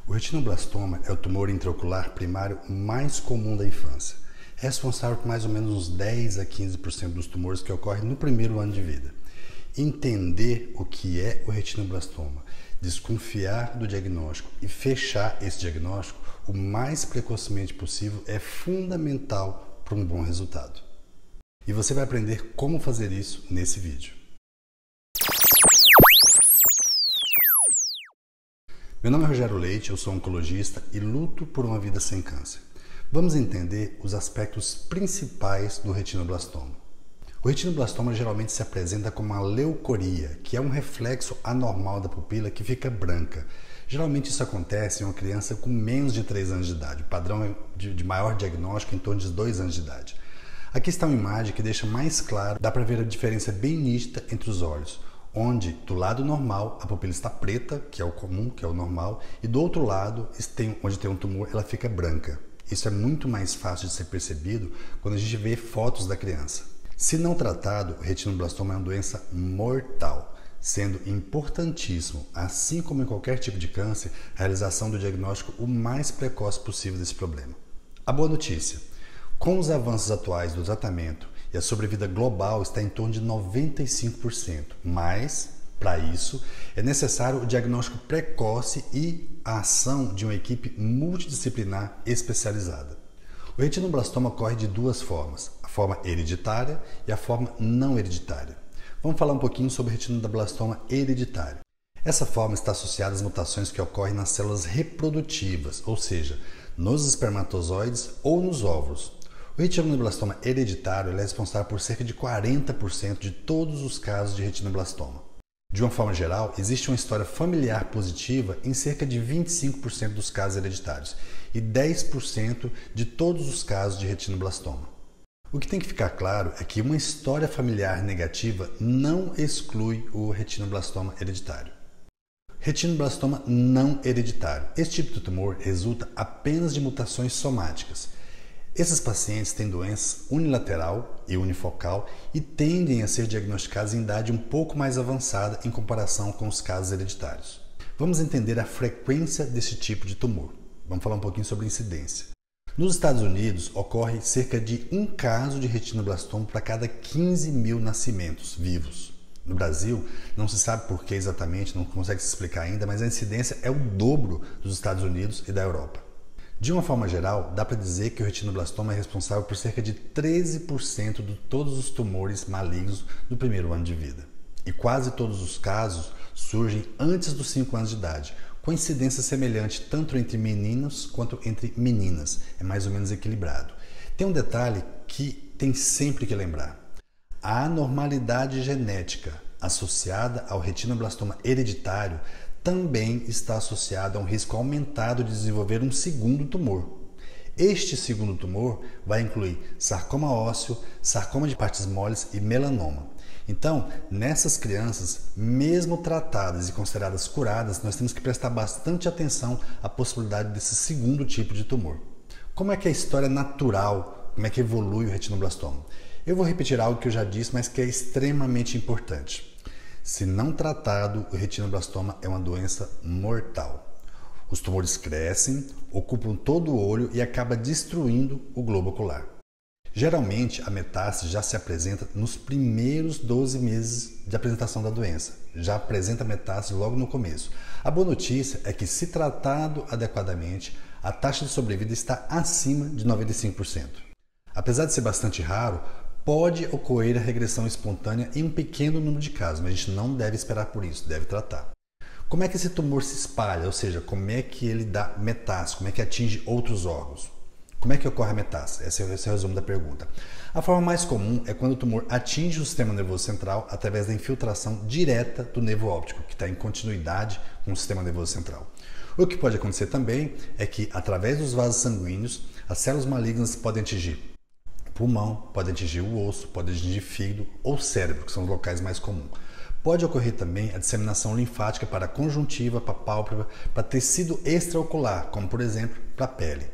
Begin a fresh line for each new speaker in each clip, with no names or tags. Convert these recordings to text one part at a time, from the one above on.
O retinoblastoma é o tumor intraocular primário mais comum da infância. É responsável por mais ou menos uns 10 a 15% dos tumores que ocorrem no primeiro ano de vida. Entender o que é o retinoblastoma, desconfiar do diagnóstico e fechar esse diagnóstico o mais precocemente possível é fundamental para um bom resultado. E você vai aprender como fazer isso nesse vídeo. Meu nome é Rogério Leite, eu sou oncologista e luto por uma vida sem câncer. Vamos entender os aspectos principais do retinoblastoma. O retinoblastoma geralmente se apresenta como uma leucoria, que é um reflexo anormal da pupila que fica branca. Geralmente isso acontece em uma criança com menos de 3 anos de idade. O padrão é de maior diagnóstico em torno de 2 anos de idade. Aqui está uma imagem que deixa mais claro, dá para ver a diferença bem nítida entre os olhos, onde do lado normal a pupila está preta, que é o comum, que é o normal, e do outro lado, onde tem um tumor, ela fica branca. Isso é muito mais fácil de ser percebido quando a gente vê fotos da criança. Se não tratado, o retinoblastoma é uma doença mortal, sendo importantíssimo, assim como em qualquer tipo de câncer, a realização do diagnóstico o mais precoce possível desse problema. A boa notícia: com os avanços atuais do tratamento e a sobrevida global está em torno de 95%, mas, para isso, é necessário o diagnóstico precoce e a ação de uma equipe multidisciplinar especializada. O retinoblastoma ocorre de duas formas, a forma hereditária e a forma não hereditária. Vamos falar um pouquinho sobre o retinoblastoma hereditário. Essa forma está associada às mutações que ocorrem nas células reprodutivas, ou seja, nos espermatozoides ou nos óvulos. O retinoblastoma hereditário é responsável por cerca de 40% de todos os casos de retinoblastoma. De uma forma geral, existe uma história familiar positiva em cerca de 25% dos casos hereditários e 10% de todos os casos de retinoblastoma. O que tem que ficar claro é que uma história familiar negativa não exclui o retinoblastoma hereditário. Retinoblastoma não hereditário. Esse tipo de tumor resulta apenas de mutações somáticas. Esses pacientes têm doença unilateral e unifocal e tendem a ser diagnosticados em idade um pouco mais avançada em comparação com os casos hereditários. Vamos entender a frequência desse tipo de tumor. Vamos falar um pouquinho sobre incidência. Nos Estados Unidos, ocorre cerca de um caso de retinoblastoma para cada 15 mil nascimentos vivos. No Brasil, não se sabe por que exatamente, não consegue se explicar ainda, mas a incidência é o dobro dos Estados Unidos e da Europa. De uma forma geral, dá para dizer que o retinoblastoma é responsável por cerca de 13% de todos os tumores malignos do primeiro ano de vida. E quase todos os casos surgem antes dos 5 anos de idade, com incidência semelhante tanto entre meninos quanto entre meninas. É mais ou menos equilibrado. Tem um detalhe que tem sempre que lembrar. A anormalidade genética associada ao retinoblastoma hereditário também está associada a um risco aumentado de desenvolver um segundo tumor. Este segundo tumor vai incluir sarcoma ósseo, sarcoma de partes moles e melanoma. Então, nessas crianças, mesmo tratadas e consideradas curadas, nós temos que prestar bastante atenção à possibilidade desse segundo tipo de tumor. Como é que é a história natural, como é que evolui o retinoblastoma? Eu vou repetir algo que eu já disse, mas que é extremamente importante. Se não tratado, o retinoblastoma é uma doença mortal. Os tumores crescem, ocupam todo o olho e acabam destruindo o globo ocular. Geralmente, a metástase já se apresenta nos primeiros 12 meses de apresentação da doença. Já apresenta metástase logo no começo. A boa notícia é que, se tratado adequadamente, a taxa de sobrevida está acima de 95%. Apesar de ser bastante raro, pode ocorrer a regressão espontânea em um pequeno número de casos, mas a gente não deve esperar por isso, deve tratar. Como é que esse tumor se espalha? Ou seja, como é que ele dá metástase? Como é que atinge outros órgãos? Como é que ocorre a metástase? Esse é o resumo da pergunta. A forma mais comum é quando o tumor atinge o sistema nervoso central através da infiltração direta do nervo óptico, que está em continuidade com o sistema nervoso central. O que pode acontecer também é que, através dos vasos sanguíneos, as células malignas podem atingir pulmão, pode atingir o osso, pode atingir fígado ou cérebro, que são os locais mais comuns. Pode ocorrer também a disseminação linfática para a conjuntiva, para a pálpebra, para tecido extraocular, como por exemplo para a pele.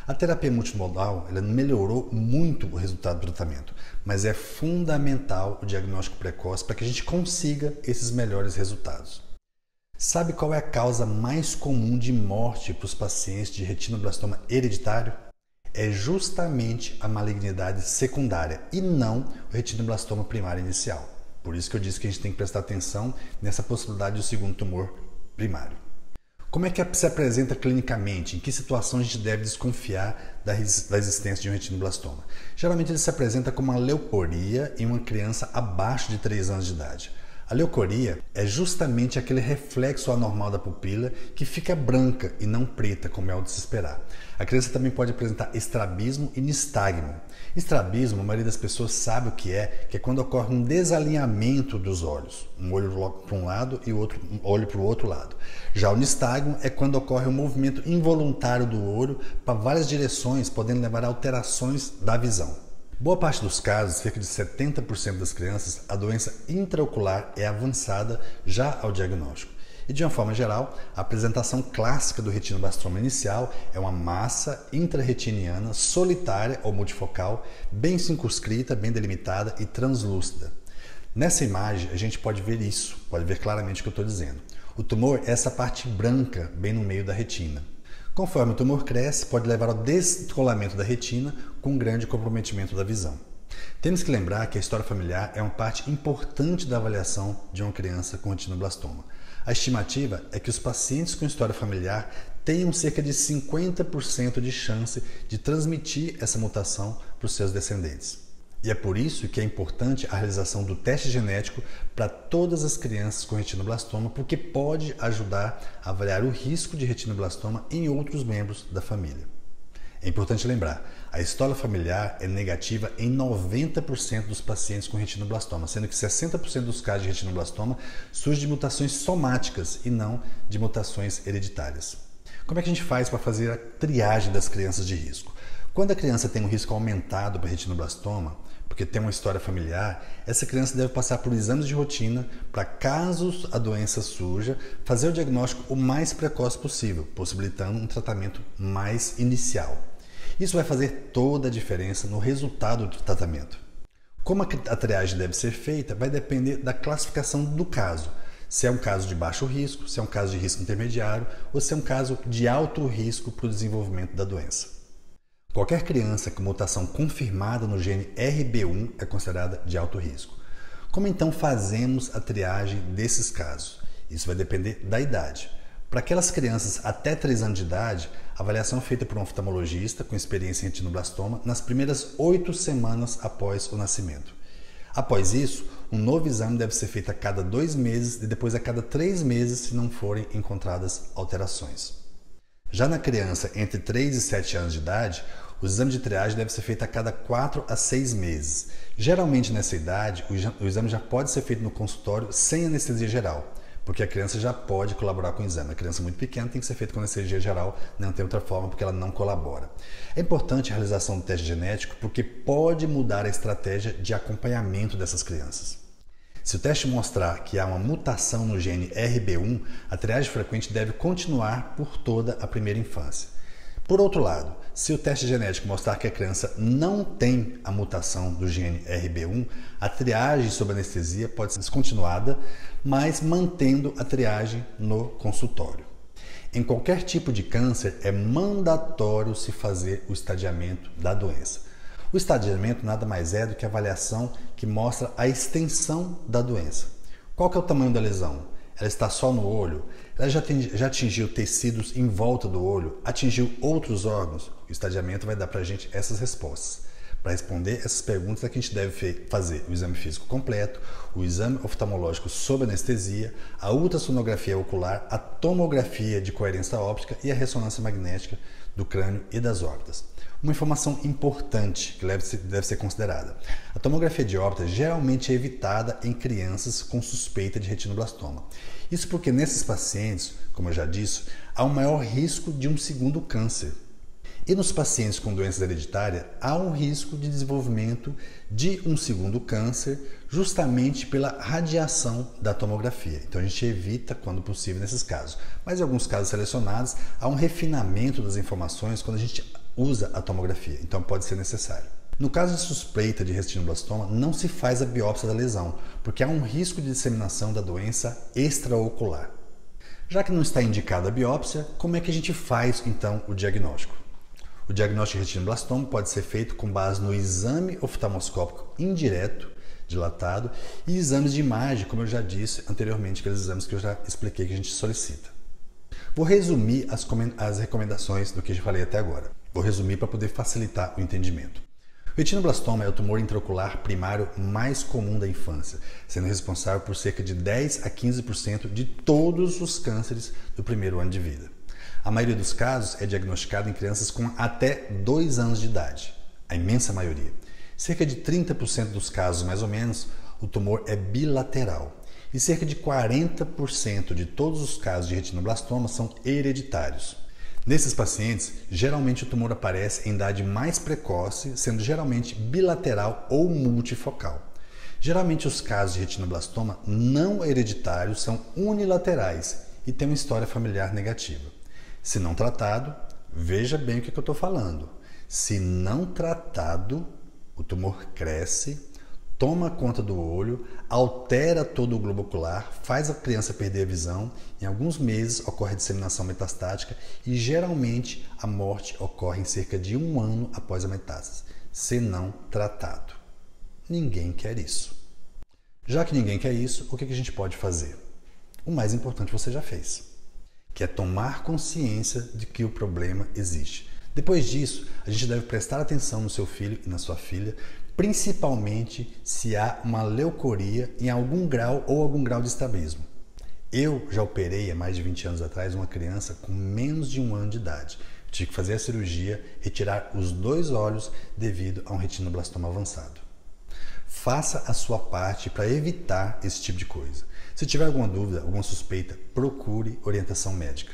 A terapia multimodal ela melhorou muito o resultado do tratamento, mas é fundamental o diagnóstico precoce para que a gente consiga esses melhores resultados. Sabe qual é a causa mais comum de morte para os pacientes de retinoblastoma hereditário? É justamente a malignidade secundária e não o retinoblastoma primário inicial. Por isso que eu disse que a gente tem que prestar atenção nessa possibilidade do segundo tumor primário. Como é que se apresenta clinicamente? Em que situação a gente deve desconfiar da existência de um retinoblastoma? Geralmente ele se apresenta como uma leucoria em uma criança abaixo de 3 anos de idade. A leucoria é justamente aquele reflexo anormal da pupila que fica branca e não preta, como é o de se esperar. A criança também pode apresentar estrabismo e nistagmo. Estrabismo, a maioria das pessoas sabe o que é quando ocorre um desalinhamento dos olhos. Um olho para um lado e o outro olho para o outro lado. Já o nistagmo é quando ocorre um movimento involuntário do olho para várias direções, podendo levar a alterações da visão. Boa parte dos casos, cerca de 70% das crianças, a doença intraocular é avançada já ao diagnóstico. E de uma forma geral, a apresentação clássica do retinoblastoma inicial é uma massa intrarretiniana solitária ou multifocal, bem circunscrita, bem delimitada e translúcida. Nessa imagem, a gente pode ver isso, pode ver claramente o que eu estou dizendo. O tumor é essa parte branca, bem no meio da retina. Conforme o tumor cresce, pode levar ao descolamento da retina com grande comprometimento da visão. Temos que lembrar que a história familiar é uma parte importante da avaliação de uma criança com retinoblastoma. A estimativa é que os pacientes com história familiar tenham cerca de 50% de chance de transmitir essa mutação para os seus descendentes. E é por isso que é importante a realização do teste genético para todas as crianças com retinoblastoma, porque pode ajudar a avaliar o risco de retinoblastoma em outros membros da família. É importante lembrar, a história familiar é negativa em 90% dos pacientes com retinoblastoma, sendo que 60% dos casos de retinoblastoma surgem de mutações somáticas e não de mutações hereditárias. Como é que a gente faz para fazer a triagem das crianças de risco? Quando a criança tem um risco aumentado para retinoblastoma, porque tem uma história familiar, essa criança deve passar por exames de rotina para, caso a doença surja, fazer o diagnóstico o mais precoce possível, possibilitando um tratamento mais inicial. Isso vai fazer toda a diferença no resultado do tratamento. Como a triagem deve ser feita vai depender da classificação do caso. Se é um caso de baixo risco, se é um caso de risco intermediário ou se é um caso de alto risco para o desenvolvimento da doença. Qualquer criança com mutação confirmada no gene RB1 é considerada de alto risco. Como então fazemos a triagem desses casos? Isso vai depender da idade. Para aquelas crianças até 3 anos de idade, a avaliação é feita por um oftalmologista com experiência em retinoblastoma nas primeiras 8 semanas após o nascimento. Após isso, um novo exame deve ser feito a cada 2 meses e depois a cada 3 meses se não forem encontradas alterações. Já na criança entre 3 e 7 anos de idade, o exame de triagem deve ser feito a cada 4 a 6 meses. Geralmente nessa idade, o exame já pode ser feito no consultório sem anestesia geral, porque a criança já pode colaborar com o exame. A criança muito pequena tem que ser feita com anestesia geral, não tem outra forma porque ela não colabora. É importante a realização do teste genético porque pode mudar a estratégia de acompanhamento dessas crianças. Se o teste mostrar que há uma mutação no gene RB1, a triagem frequente deve continuar por toda a primeira infância. Por outro lado, se o teste genético mostrar que a criança não tem a mutação do gene RB1, a triagem sob anestesia pode ser descontinuada, mas mantendo a triagem no consultório. Em qualquer tipo de câncer, é mandatório se fazer o estadiamento da doença. O estadiamento nada mais é do que a avaliação que mostra a extensão da doença. Qual que é o tamanho da lesão? Ela está só no olho? Ela já atingiu tecidos em volta do olho? Atingiu outros órgãos? O estadiamento vai dar para a gente essas respostas. Para responder essas perguntas é que a gente deve fazer o exame físico completo, o exame oftalmológico sob anestesia, a ultrassonografia ocular, a tomografia de coerência óptica e a ressonância magnética do crânio e das órbitas. Uma informação importante que deve ser considerada. A tomografia de órbita geralmente é evitada em crianças com suspeita de retinoblastoma. Isso porque nesses pacientes, como eu já disse, há um maior risco de um segundo câncer. E nos pacientes com doenças hereditárias, há um risco de desenvolvimento de um segundo câncer justamente pela radiação da tomografia. Então a gente evita quando possível nesses casos. Mas em alguns casos selecionados, há um refinamento das informações quando a gente usa a tomografia, então pode ser necessário. No caso de suspeita de retinoblastoma, não se faz a biópsia da lesão, porque há um risco de disseminação da doença extraocular. Já que não está indicada a biópsia, como é que a gente faz então o diagnóstico? O diagnóstico de retinoblastoma pode ser feito com base no exame oftalmoscópico indireto, dilatado, e exames de imagem, como eu já disse anteriormente, aqueles exames que eu já expliquei que a gente solicita. Vou resumir as recomendações do que eu falei até agora. Vou resumir para poder facilitar o entendimento. O retinoblastoma é o tumor intraocular primário mais comum da infância, sendo responsável por cerca de 10 a 15% de todos os cânceres do primeiro ano de vida. A maioria dos casos é diagnosticada em crianças com até 2 anos de idade, a imensa maioria. Cerca de 30% dos casos, mais ou menos, o tumor é bilateral. E cerca de 40% de todos os casos de retinoblastoma são hereditários. Nesses pacientes, geralmente o tumor aparece em idade mais precoce, sendo geralmente bilateral ou multifocal. Geralmente os casos de retinoblastoma não hereditários são unilaterais e têm uma história familiar negativa. Se não tratado, veja bem o que eu estou falando. Se não tratado, o tumor cresce, toma conta do olho, altera todo o globo ocular, faz a criança perder a visão, em alguns meses ocorre a disseminação metastática e geralmente a morte ocorre em cerca de 1 ano após a metástase, se não tratado. Ninguém quer isso. Já que ninguém quer isso, o que a gente pode fazer? O mais importante você já fez, que é tomar consciência de que o problema existe. Depois disso, a gente deve prestar atenção no seu filho e na sua filha, principalmente se há uma leucoria em algum grau ou algum grau de estrabismo. Eu já operei há mais de 20 anos atrás uma criança com menos de 1 ano de idade. Tive que fazer a cirurgia, retirar os 2 olhos devido a um retinoblastoma avançado. Faça a sua parte para evitar esse tipo de coisa. Se tiver alguma dúvida, alguma suspeita, procure orientação médica.